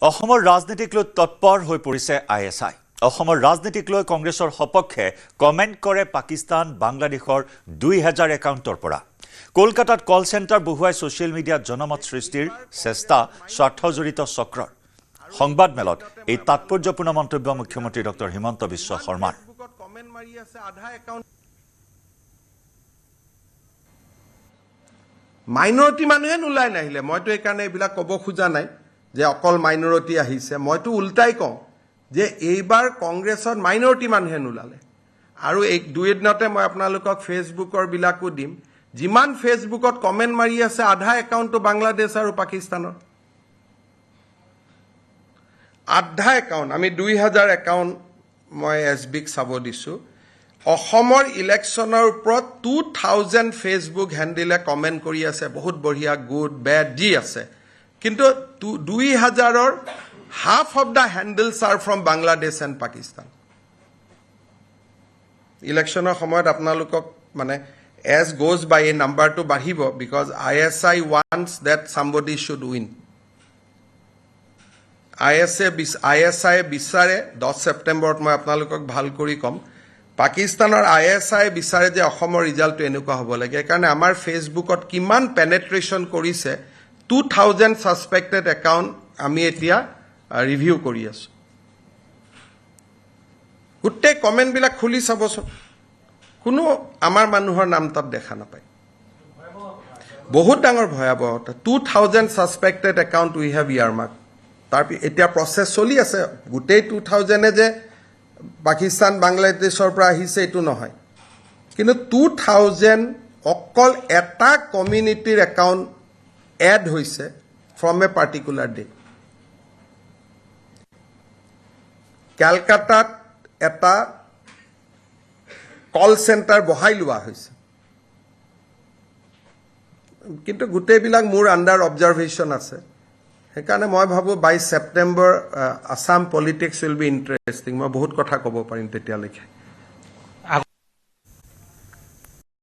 অসমৰ ৰাজনীতিক লৈ তৎপৰ হৈ পৰিছে ISI। অসমৰ ৰাজনীতিক লৈ কংগ্ৰেছৰ সপক্ষে কমেণ্ট কৰে পাকিস্তান বাংলাদেশৰ 2000 একাউণ্টৰ পৰা। কলকাতাত কল চেণ্টাৰ বহুৱাই ছ'চিয়েল মিডিয়াত জনমত সৃষ্টিৰ চেষ্টা স্বাৰ্থজড়িত চক্ৰৰ। সংবাদমেলত এই তাৎপৰ্যপূৰ্ণ মন্তব্য মুখ্যমন্ত্ৰী ডক্টৰ হিমন্ত বিশ্ব শৰ্মাৰ। মাইনৰিটি মানুহে নোলাই নাহিলে মইতো এইকাৰণে এইবিলাক ক'ব খোজা নাই যে অকল মাইনৰিটি আহিছে মইতো উল্টাই কওঁ যে এইবাৰ কংগ্ৰেছত মাইনৰিটি মানুহে নোলালে আৰু এই দুই দিনতে মই আপোনালোকক ফেচবুকৰ বিলাকো দিম যিমান ফেচবুকত কমেণ্ট মাৰি আছে আধা একাউণ্টটো বাংলাদেশ আৰু পাকিস্তানৰ আধা একাউণ্ট আমি 2000 একাউণ্ট মই এছবিক চাব দিছোঁ অসমৰ ইলেকশ্যনৰ ওপৰত 2000 ফেচবুক হেণ্ডেলে কমেণ্ট কৰি আছে বহুত বঢ়িয়া গুড বেড যি আছে কিন্তু 2000ৰ half of the handles are from Bangladesh and Pakistan. Electioner সময়ত আপোনালোকক মানে as goes by a number to বাঢ়িব because ISI wants that somebody should win. ISI বিচাৰে 10 ছেপ্টেম্বৰত মই আপোনালোকক ভাল কৰি কম পাকিস্তানৰ ISI বিচাৰে যে অসমৰ ৰিজাল্টটো এনেকুৱা হ'ব লাগে কাৰণ আমাৰ ফেচবুকত কিমান পেনেট্ৰেশ্যন কৰিছে 2000 সাসপেক্টেড একাউণ্ট আমি এতিয়া ৰিভিউ কৰি আছো গোটেই কমেণ্টবিলাক খুলি চাবচোন কোনো আমাৰ মানুহৰ নাম তাত দেখা নাপায় বহুত ডাঙৰ ভয়াবহতা 2000 সাসপেক্টেড একাউণ্ট উই হেভ ইয়াৰমাৰ্ক তাৰ এতিয়া প্ৰচেছ চলি আছে গোটেই 2000 যে পাকিস্তান বাংলাদেশৰ পৰা আহিছে এইটো নহয় কিন্তু 2000 অকল এটা কমিউনিটিৰ একাউণ্ট এড হৈছে ফ্ৰম এ পাৰ্টিকুলাৰ ডে কলকাতাত এটা কল চেণ্টাৰ বহাই লোৱা হৈছে কিন্তু গোটেইবিলাক মোৰ আণ্ডাৰ অবজাৰভেশ্যন আছে সেইকাৰণে মই ভাবোঁ 22 September Assam politics will be interesting মই বহুত কথা ক'ব পাৰিম তেতিয়ালৈকে